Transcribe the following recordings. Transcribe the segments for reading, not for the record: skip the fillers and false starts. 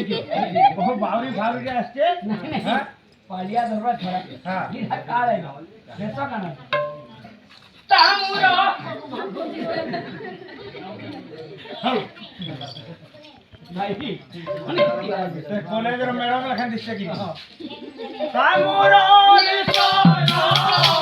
बहुत बावरी भावरी के आस्ते हां पालिया धरवा छोड़ा हां ई का रे देशो का ना तामुरो भाई कॉलेज रो मैडम लखन दिशा की तामुरो निशाना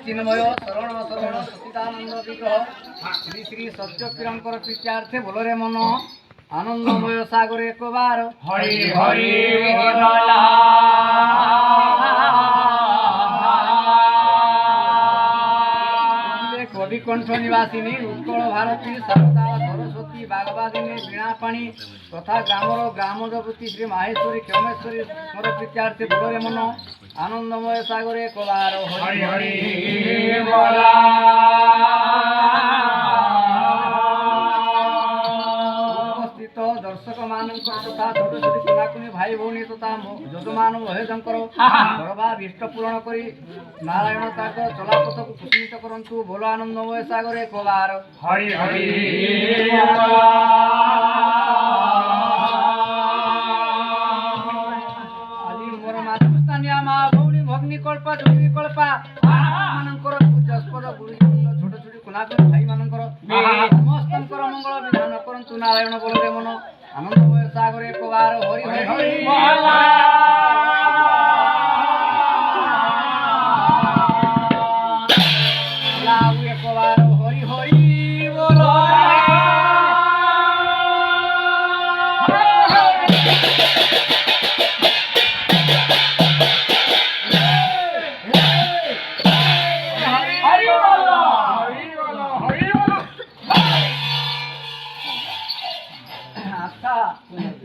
चिन्मय शरण शरण सचिदानंद विग्रह श्री श्री सत्य किरणकर प्रीत्यार्थे बोलरे मन आनंदमय सागर एक बार हरि हरि कवि कंठ निवासिनी उत्कल भारती शारदा सरस्वती बागवादिनी वीणापाणी तथा ग्रामर ग्राम देवती श्री माहेश्वरी क्षमेश्वरी मोर प्रीत्यार्थे बोलरे मन आनंदमय सागर एक बार हरि हरि उपस्थित दर्शक मान तथा छोट छोटी कुनाकुनी भाई भौणी तथा यजमान महेशंकर सर्वाभीष्ट पूरण करी नारायण ताक चलापथ को कुसुमित करंतु बोलो आनंदमय सागर एक बार हरि हरि भग्निकल्पा जोगिकल्पा मानकर पूजास्पद गुरुजन छोट छोटी कुनाकुनी भाई मानकर समस्तंकर मंगल विधान करंतु नारायण बोलरे मन आनंदमय सागर एक बार हरि हरि एक बार हरि हरि बोलो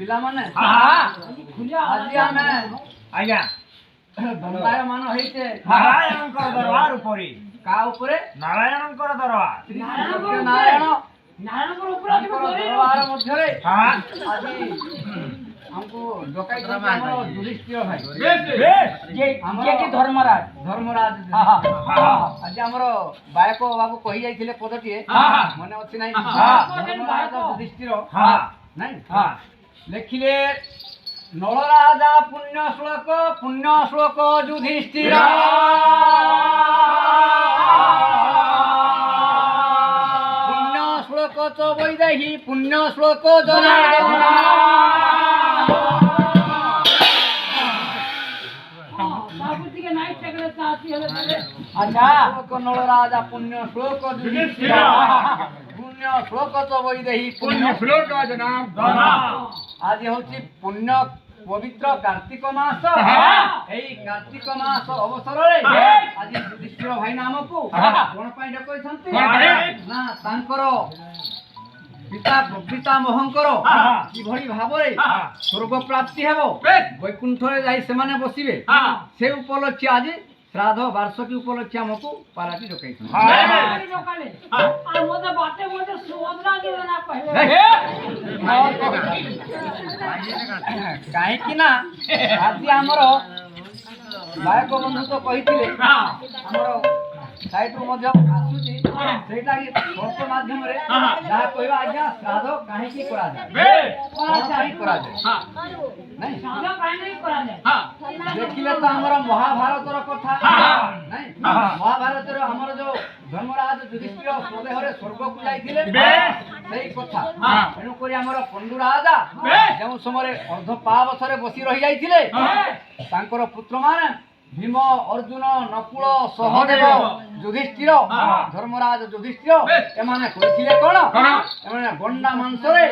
पिला माने आज आमे आज्ञा दंडायमान होइते नारायणकर दरबार उपरी का उपरे नारायणकर दरबार नारायणकर ऊपर दरबार मध्य रे हां आज हमको डकाई हमरो युधिष्ठिर भाई बेस जे की धर्मराज हां आज हमरो बायको बाबू कहि जाइथिले पदटिए मने अछि नै धर्मराज युधिष्ठिर हां नै हां लेखिले नलराजा पुण्य श्लोक युधिष्ठिर पुण्य श्लोक च वैदेही पुण्य श्लोक जनार्दन अच्छा नलराजा पुण्य श्लोक युधिष्ठिर पुण्य श्लोक च वैदेही पुण्य श्लोक जनार्दन आज होची पुण्य पवित्र कार्तिक मास एई कार्तिक मास अवसर रे आज युधिष्ठिर भाई नाम को कोन पई डकई छंती ना तांकर पिता मोहंकर कि भली भाबरे स्वर्ग प्राप्ति हेबो वैकुंठ रे जाई से माने बसिबे से उपलक्ष्य आज श्राद्ध वार्षिकी उपलक्ष्य हमको पाराटी डकई छन हां डकाले आ मोदे बाटे मोदे सोदना देना पहिले काहे कि ना आज हमरो बायको बंधु तो कहिथिले हमरो साइट रो मध्य आसुची सेटा कि फोटो माध्यम रे जा कहबा आज्ञा श्राद्ध काहे की करा जाय करा जाय हां नहीं श्राद्ध काहे नहीं करा जाय हां देखिले तो हमरो महाभारत रो कथा नहीं महाभारत रो हमरो जो धर्मराज युधिष्ठिर स्वदेहरे स्वर्ग को जाइथिले सेही कथा एनु करी हमरो पंडु राजा जो समय अर्ध पावसरे बसी रहि जाइथिले तांकर पुत्र माने ভীম অর্জুন নকুল সহদেব যুধিষ্ঠির ধর্মরাজ যুধিষ্ঠির এমানে কইଥିଲେ কোন এমানে গন্ডা মাংসরে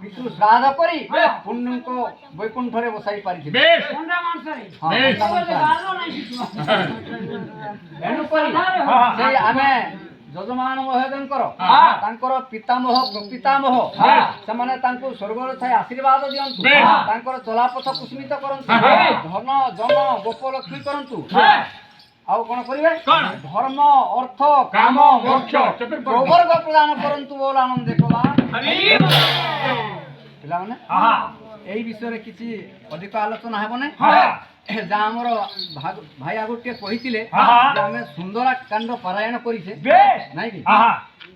পিতৃ শ্রাদ্ধ করি পুণ্যଙ୍କ বৈকুণ্ঠরে বসাই পারিଥିଲେ বেশ গন্ডা মাংসরে বেশ ଏଣୁ କରି ସେଇ ଆମେ ଯଜମାନ ମହୋଦୟଙ୍କର ତାଙ୍କର ପିତାମହ ପ୍ରପିତାମହ ସେମାନେ ତାଙ୍କୁ ସ୍ୱର୍ଗରେ ଥାଇ ଆଶୀର୍ବାଦ ଦିଅନ୍ତୁ ତାଙ୍କର ଚଲାପଥ କୁସ୍ମିତ କରନ୍ତୁ ଧନ ଜନ ଗୋପ ଲକ୍ଷ୍ମୀ କରନ୍ତୁ ଆଉ କଣ କରିବେ ଧର୍ମ ଅର୍ଥ କାମ ମୋକ୍ଷ ଚତୁର୍ବର୍ଗ ପ୍ରଦାନ କରନ୍ତୁ ବୋଲ ଆନନ୍ଦ କବା ପିଲାମାନେ এই বিষয়ে কিছু অধিক আলোচনা হব না যা আমার ভাই আগটিয়ে কইছিলে যে আমি সুন্দরা কাণ্ড পারায়ণ করিছে নাই কি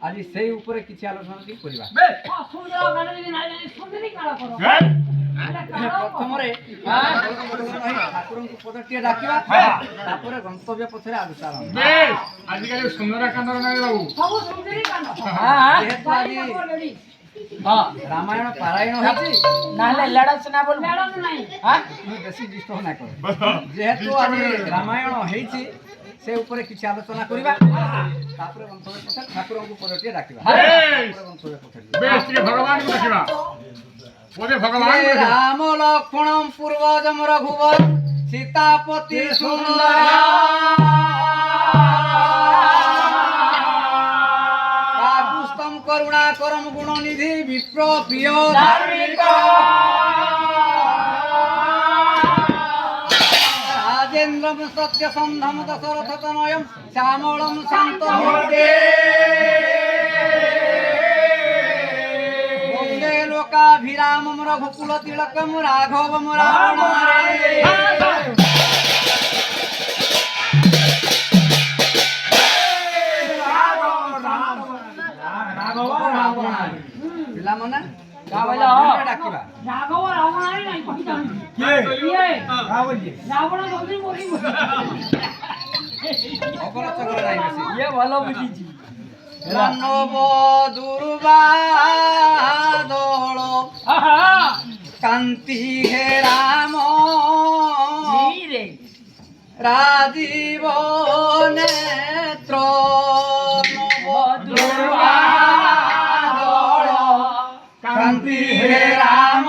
আজি সেই উপরে কিছু আলোচনা কি করিবা সুন্দর কাণ্ড যদি নাই জানি সুন্দরী কাণ্ড করো প্রথমরে ঠাকুরଙ୍କୁ পদটিয়ে ডাকিবা তারপরে গন্তব্য পথরে আলোচনা বেশ আজকাল সুন্দরা কাণ্ড নাই বাবু সবু সুন্দরী কাণ্ড যেহেতু আজি রামায়ণ পারায়ণ হয়েছে নাহলে লড়াছ না বল লড়াছ নাই তুমি বেশি ডিস্টার্ব না করো যেহেতু আজি রামায়ণ হয়েছে সে উপরে কিছু আলোচনা করিবা তারপরে গন্তব্য পথে ঠাকুরଙ୍କୁ পদটিয়ে ডাকিবা গন্তব্য পথে বেশ ঠিক ভগবান ডাকিবা ওরে ভগবান রাম লক্ষ্মণ পূর্বজম রঘুবর সীতাপতি সুন্দর কাকুস্তম করুণা করম গুণ নিধি বিপ্র প্রিয় ধার্মিক রাজেন্দ্রম সত্য সন্ধম দশরথ তনয়ম শ্যামলম শান্ত মূর্তে লোকাভিরামম রঘুকুল তিলকম রাঘবম রাবণ ପିଲାମାନେ ଡାକିବା ରାଘବ ରାବଣ ନାହିଁ କହିଥାନ୍ତି କିଏ ରାବଣ ଜଲ୍ଦି ମରିବ ଅଗର ଚଗର ନାହିଁ ବେଶୀ ଇଏ ଭଲ ବୁଝିଛି ମାନବ ଦୁର୍ବାଦଳ কান্তি হে রাম রাজীব নেত্র কান্তি হে রাম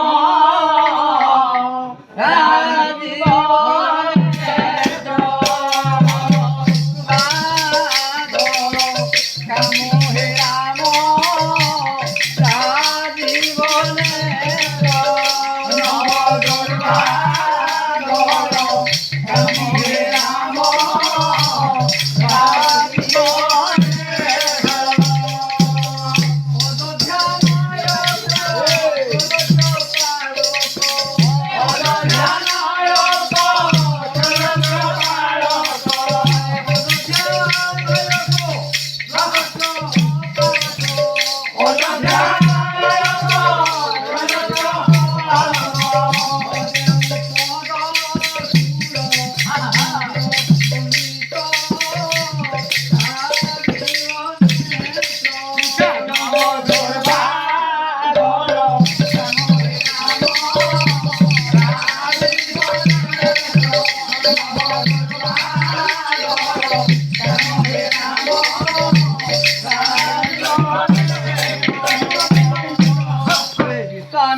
রাজীব নেত্র কামু হে রাম রাজীব নেত্র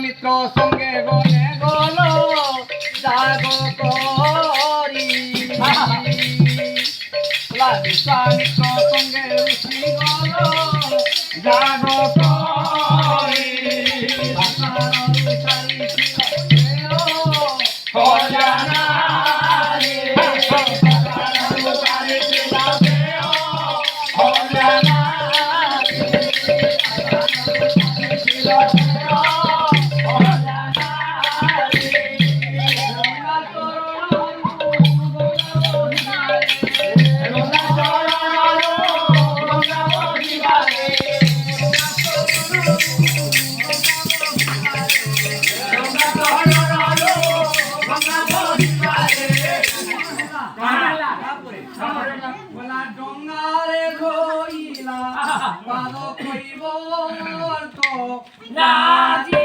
মিত্র সঙ্গে গনে গল জাগ করি বিশ্বামিত্র সঙ্গে ঋষি গল জাগ করি ডঙ্গারে ধইলা পাদ কইব তো রাজি